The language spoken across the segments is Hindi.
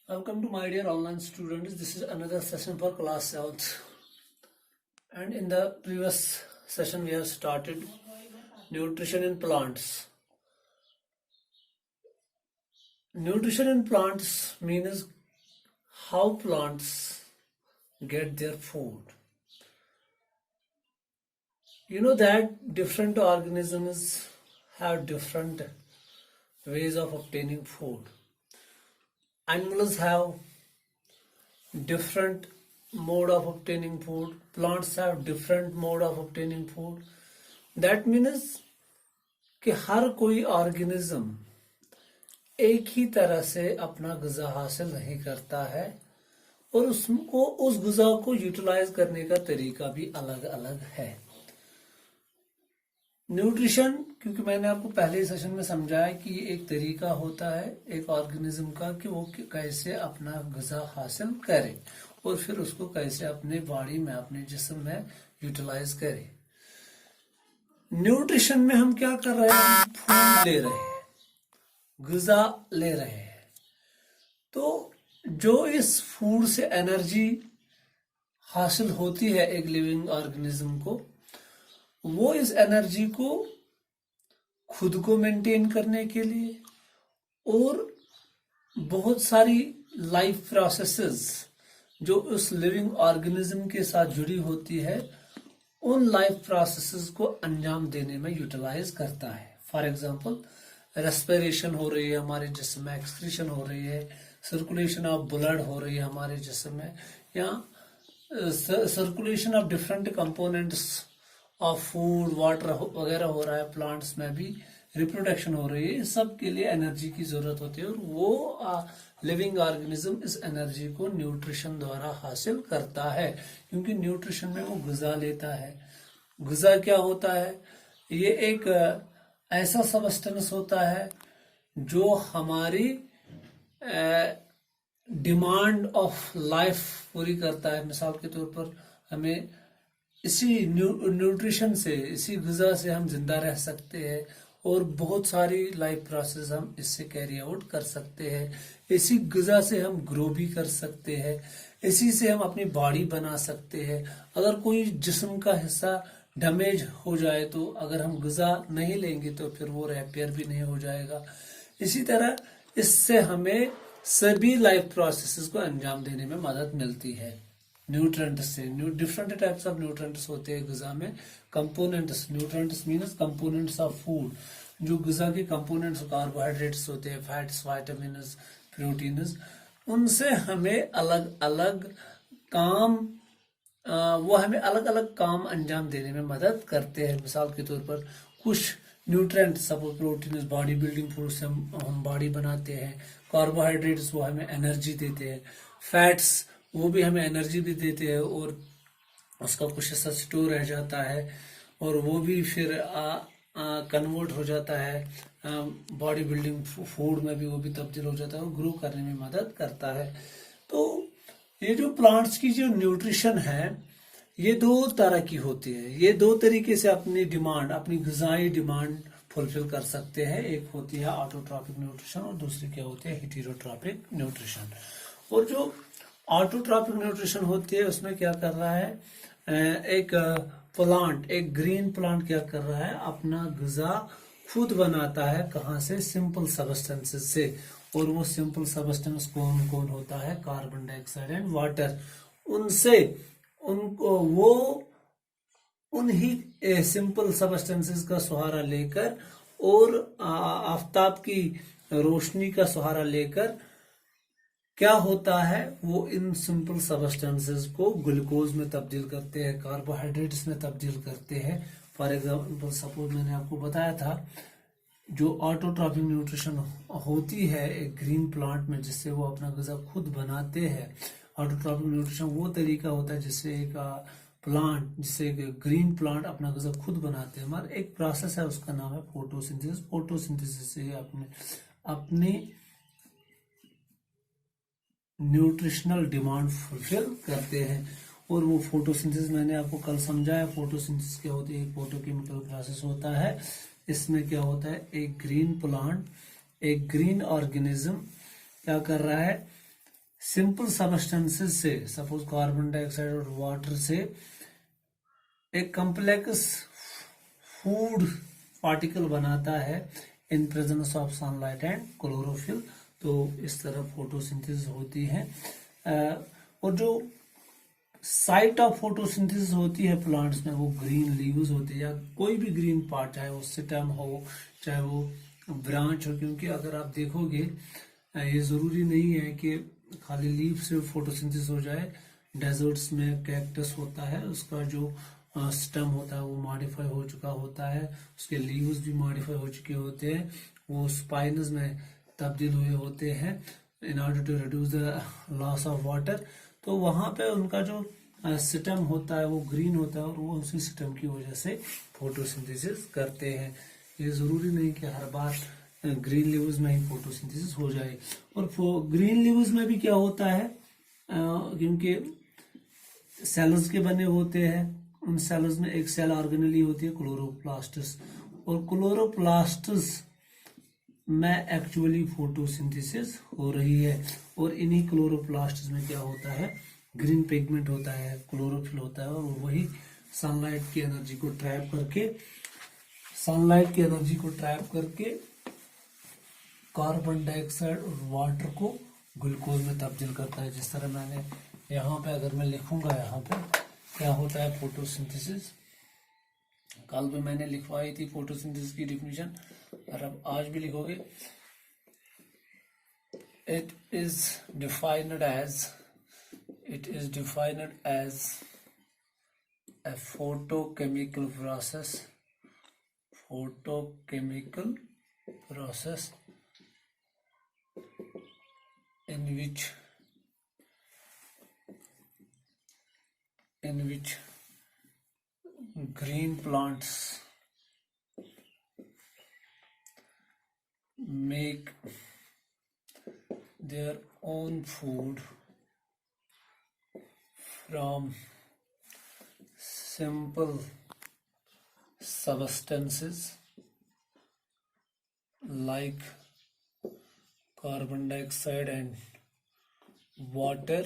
Welcome to my dear online students. This is another session for class 7th. And in the previous session we have started nutrition in plants. Nutrition in plants means how plants get their food. You know that different organisms have different ways of obtaining food. Animals have different mode of obtaining food. Plants have different mode of obtaining food. That means कि हर कोई ऑर्गेनिज्म एक ही तरह से अपना ग़िज़ा हासिल नहीं करता है और उसको उस ग़िज़ा को यूटिलाइज करने का तरीका भी अलग अलग है। न्यूट्रिशन, क्योंकि मैंने आपको पहले सेशन में समझाया कि ये एक तरीका होता है एक ऑर्गेनिज्म का कि वो कैसे अपना ग़िज़ा हासिल करे और फिर उसको कैसे अपने बॉडी में, अपने जिस्म में यूटिलाइज करे। न्यूट्रिशन में हम क्या कर रहे हैं? फूड ले रहे हैं, ग़िज़ा ले रहे हैं। तो जो इस फूड से एनर्जी हासिल होती है एक लिविंग ऑर्गेनिज्म को, वो इस एनर्जी को खुद को मेंटेन करने के लिए और बहुत सारी लाइफ प्रोसेसेस जो उस लिविंग ऑर्गेनिज्म के साथ जुड़ी होती है, उन लाइफ प्रोसेसेस को अंजाम देने में यूटिलाइज करता है। फॉर एग्जांपल, रेस्पिरेशन हो रही है हमारे जिस्म में, एक्सक्रीशन हो रही है, सर्कुलेशन ऑफ ब्लड हो रही है हमारे जिस्म में, या circulation of different components of food, water वगैरह हो रहा है। प्लांट्स में भी रिप्रोडक्शन हो रही है। इस सब के लिए एनर्जी की जरूरत होती है और वो लिविंग ऑर्गेनिज्म इस एनर्जी को न्यूट्रिशन द्वारा हासिल करता है, क्योंकि न्यूट्रिशन में वो ग़िज़ा लेता है। ग़िज़ा क्या होता है? ये एक ऐसा सबस्टेंस होता है जो हमारी डिमांड ऑफ लाइफ पूरी करता है। मिसाल के तौर पर हमें इसी न्यूट्रिशन से, इसी ग़िज़ा से हम जिंदा रह सकते हैं और बहुत सारी लाइफ प्रोसेस हम इससे कैरी आउट कर सकते हैं। इसी ग़िज़ा से हम ग्रो भी कर सकते हैं, इसी से हम अपनी बॉडी बना सकते हैं। अगर कोई जिस्म का हिस्सा डैमेज हो जाए तो अगर हम ग़िज़ा नहीं लेंगे तो फिर वो रिपेयर भी नहीं हो जाएगा। इसी तरह इससे हमें सभी लाइफ प्रोसेसेस को अंजाम देने में मदद मिलती है न्यूट्रेंट्स से। डिफरेंट टाइप्स ऑफ न्यूट्रेंट्स होते हैं ग़िज़ा में। Components, nutrients means components of food. जो ग़िज़ा के कंपोनेंट्स, कार्बोहाइड्रेट्स होते हैं, फैट्स, विटामिन्स, प्रोटीन्स, उनसे हमें अलग अलग काम वो हमें अलग अलग काम अंजाम देने में मदद करते हैं। मिसाल के तौर पर कुछ nutrient, suppose protein, body building food से हम बॉडी बनाते हैं। कार्बोहाइड्रेट्स वो हमें एनर्जी देते हैं। फैट्स वो भी हमें एनर्जी भी देते हैं और उसका कुछ हिस्सा स्टोर रह जाता है और वो भी फिर कन्वर्ट हो जाता है बॉडी बिल्डिंग फूड में भी, वो भी तब्दील हो जाता है और ग्रो करने में मदद करता है। तो ये जो प्लांट्स की जो न्यूट्रिशन है, ये दो तरह की होती है। ये दो तरीके से अपनी डिमांड, अपनी ग़िज़ाई डिमांड फुलफिल कर सकते हैं। एक होती है ऑटोट्रॉपिक न्यूट्रिशन और दूसरी क्या होती है? Heterotrophic nutrition. और जो ऑटोट्रॉपिक न्यूट्रिशन होती है उसमें क्या कर रहा है, एक प्लांट, एक ग्रीन प्लांट क्या कर रहा है? अपना ग़िज़ा खुद बनाता है। कहाँ से? सिंपल सबस्टेंसेस से। और वो सिंपल सबस्टेंस कौन कौन होता है? Carbon dioxide and water. उनसे उनको वो उन्हीं सिंपल सबस्टेंसेस का सहारा लेकर और आफताब की रोशनी का सहारा लेकर क्या होता है, वो इन सिंपल सबस्टेंसेस को ग्लूकोज में तब्दील करते हैं, कार्बोहाइड्रेट्स में तब्दील करते हैं। फॉर एग्जांपल, सपोज मैंने आपको बताया था जो ऑटोट्रॉपिक न्यूट्रिशन होती है एक ग्रीन प्लांट में, जिससे वो अपना ग़िज़ा खुद बनाते हैं। ऑटोट्रॉपिक न्यूट्रिशन वो तरीका होता है जिससे एक ग्रीन प्लांट अपना ग़िज़ा खुद बनाते हैं। हमारा एक प्रोसेस है, उसका नाम है फोटोसिंथेसिस। फोटोसिंथेसिस से अपनी न्यूट्रिशनल डिमांड फुलफिल करते हैं। और वो फोटोसिंथेसिस मैंने आपको कल समझाया। फोटोसिंथेसिस क्या होती है? एक फोटोकेमिकल प्रोसेस होता है। इसमें क्या होता है? एक ग्रीन प्लांट, एक ग्रीन ऑर्गेनिज्म क्या कर रहा है? सिंपल सबस्टेंसेस से, सपोज कार्बन डाइऑक्साइड और वाटर से, एक कॉम्प्लेक्स फूड पार्टिकल बनाता है in presence of sunlight and chlorophyll. तो इस तरह फोटोसिंथेसिस होती है। और जो साइट ऑफ फोटोसिंथेसिस होती है प्लांट्स में, वो ग्रीन लीव्स होती है या कोई भी ग्रीन पार्ट, चाहे वो स्टेम हो चाहे वो ब्रांच हो। क्योंकि अगर आप देखोगे ये जरूरी नहीं है कि खाली लीफ से फोटोसिंथेसिस हो जाए। डेजर्ट्स में कैक्टस होता है, उसका जो स्टेम होता है वो मॉडिफाई हो चुका होता है, उसके लीव्स भी मॉडिफाई हो चुके होते हैं, वो स्पाइनस में तब्दील हुए होते हैं in order to reduce the loss of water. तो वहां पे उनका जो स्टेम होता है वो ग्रीन होता है और वो उसी स्टेम की वजह से फोटोसिंथेसिस करते हैं। ये जरूरी नहीं कि हर बार ग्रीन लीव्स में ही फोटोसिंथेसिस हो जाए। और ग्रीन लीव्स में भी क्या होता है, क्योंकि सेल्स के बने होते हैं, उन सेल्स में एक सेल ऑर्गेनेली होती है क्लोरोप्लास्ट्स, और क्लोरोप्लास्ट्स में एक्चुअली फोटोसिंथेसिस हो रही है। और इन्हीं क्लोरोप्लास्ट्स में क्या होता है, ग्रीन पिगमेंट होता है, क्लोरोफिल होता है, और वही सनलाइट की एनर्जी को ट्रैप करके कार्बन डाइऑक्साइड और वाटर को ग्लूकोज में तब्दील करता है। जिस तरह मैंने यहाँ पे, अगर मैं लिखूंगा यहाँ पे क्या होता है फोटोसिंथेसिस, कल भी मैंने लिखवाई थी फोटोसिंथेसिस की डिफिनीशन, और अब आज भी लिखोगे। It is defined as a photochemical process in which green plants make their own food from simple substances like carbon dioxide and water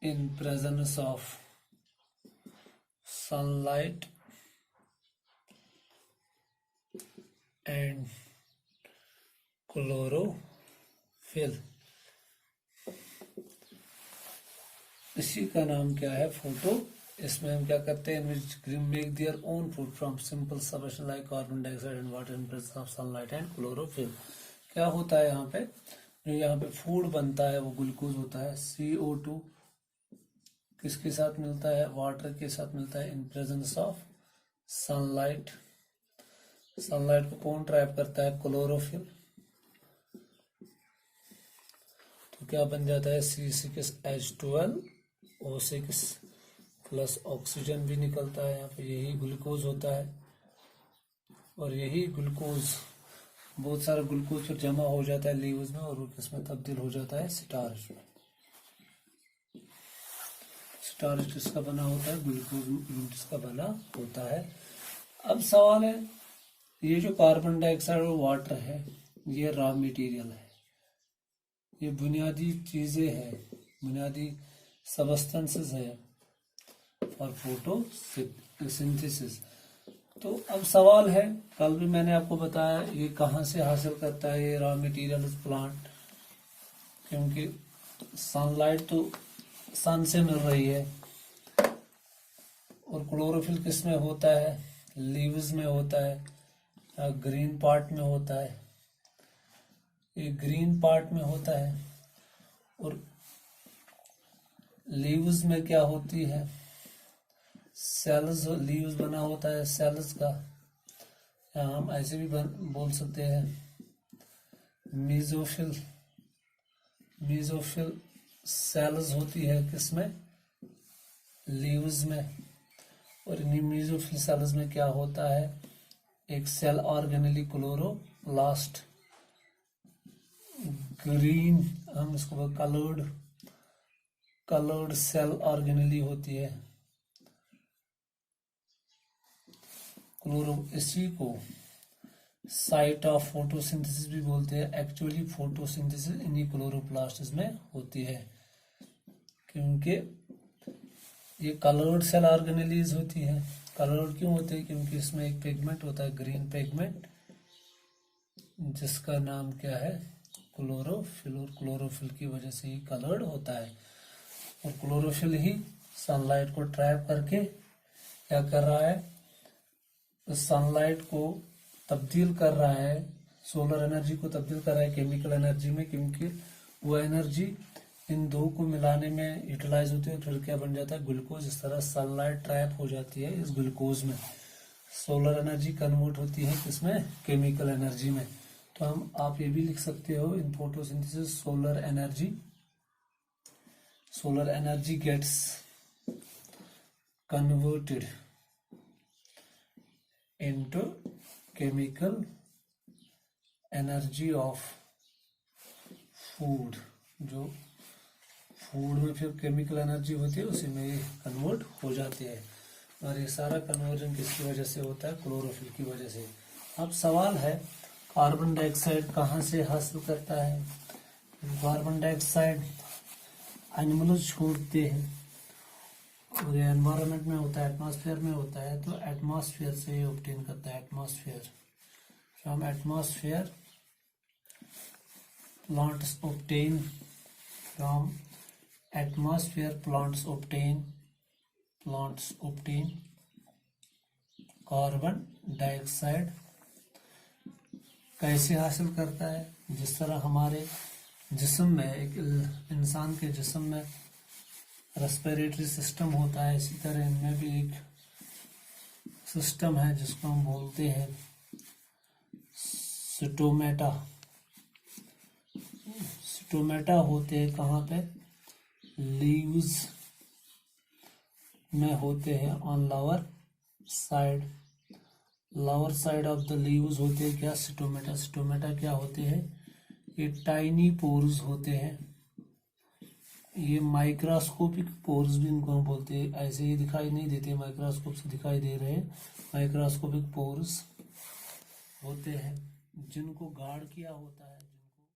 in presence of sunlight and chlorophyll। इसी का नाम क्या है, फोटो। इसमें हम क्या करते हैं, make their own food from simple substance like carbon dioxide and water in presence of sunlight and chlorophyll. क्या होता है यहाँ पे, जो यहाँ पे फूड बनता है वो ग्लूकोज होता है। CO2 किसके साथ मिलता है, वाटर के साथ मिलता है in presence of sunlight. Sunlight को कौन ट्रैप करता है, क्लोरोफिल। तो क्या बन जाता है, C6H12O6 प्लस ऑक्सीजन भी निकलता है यहाँ पे, यही ग्लूकोज होता है। और यही ग्लूकोज, बहुत सारा ग्लूकोज फिर जमा हो जाता है लीव्स में, और वो किसमें तब्दील हो जाता है, स्टार्च में। स्टार्च किसका बना होता है, ग्लूकोज जिसका बना होता है। अब सवाल है, ये जो कार्बन डाइऑक्साइड और वाटर है, ये रॉ मटेरियल है, ये बुनियादी चीजें हैं, बुनियादी सबस्टेंसेस है फॉर फोटोसिंथेसिस। तो अब सवाल है, कल भी मैंने आपको बताया, ये कहाँ से हासिल करता है ये रॉ मटेरियल प्लांट, क्योंकि सनलाइट तो सन से मिल रही है, और क्लोरोफिल किस में होता है, लीव्स में होता है, ग्रीन पार्ट में होता है, ये ग्रीन पार्ट में होता है। और लीव्स में क्या होती है, सेल्स, लीव्स बना होता है सेल्स का, या हम ऐसे भी बोल सकते हैं मीजोफिल सेल्स होती है किसमें, लीव्स में। और इन मीजोफिल सेल्स में क्या होता है, एक सेल ऑर्गेनेली क्लोरोप्लास्ट, ग्रीन, हम इसको कलर्ड सेल ऑर्गेनेली होती है। इसी को साइट ऑफ फोटोसिंथेसिस भी बोलते हैं। एक्चुअली फोटोसिंथेसिस इन्हीं क्लोरोप्लास्ट में होती है, क्योंकि ये कलर्ड सेल ऑर्गेनेलीज होती है। कलर्ड क्यों होते हैं? क्योंकि इसमें एक पिगमेंट होता है, ग्रीन पिगमेंट, जिसका नाम क्या है? क्लोरोफिल। और क्लोरोफिल की वजह से ही कलर्ड होता है। और क्लोरोफिल ही सनलाइट को ट्रैप करके क्या कर रहा है? सनलाइट को तब्दील कर रहा है, सोलर एनर्जी को तब्दील कर रहा है केमिकल एनर्जी में, क्योंकि वो एनर्जी इन दो को मिलाने में यूटिलाइज होती है। फिर क्या बन जाता है? ग्लूकोज। इस तरह सनलाइट ट्रैप हो जाती है इस ग्लूकोज में, सोलर एनर्जी कन्वर्ट होती है किसमें? केमिकल एनर्जी में। तो आप ये भी लिख सकते हो in photosynthesis solar energy gets converted into chemical energy of food. जो फूड में फिर केमिकल एनर्जी होती है उसी में ये कन्वर्ट हो जाती है। और ये सारा कन्वर्जन किसकी वजह से होता है? क्लोरोफिल की वजह से। अब सवाल है, कार्बन डाइऑक्साइड कहाँ से हासिल करता है? कार्बन डाइऑक्साइड एनिमल्स छोड़ते हैं और ये एनवायरनमेंट में होता है, एटमॉस्फेयर में होता है, तो एटमॉस्फेयर से ये ऑब्टेन करता है। Atmosphere, from atmosphere plants obtain from atmosphere plants obtain carbon dioxide. कैसे हासिल करता है? जिस तरह हमारे जिस्म में, एक इंसान के जिस्म में रेस्पिरेटरी सिस्टम होता है, इसी तरह इनमें भी एक सिस्टम है जिसको हम बोलते हैं स्टोमेटा। स्टोमेटा होते हैं कहाँ पे? लीव्स में होते हैं, on lower side of the leaves होते हैं क्या? स्टोमेटा। स्टोमेटा क्या होते हैं? ये टाइनी पोर्स होते हैं। ये माइक्रोस्कोपिक पोर्स भी इनको हम बोलते हैं। ऐसे ही दिखाई नहीं देते, माइक्रोस्कोप से दिखाई दे रहे हैं। माइक्रोस्कोपिक पोर्स होते हैं जिनको गार्ड किया होता है।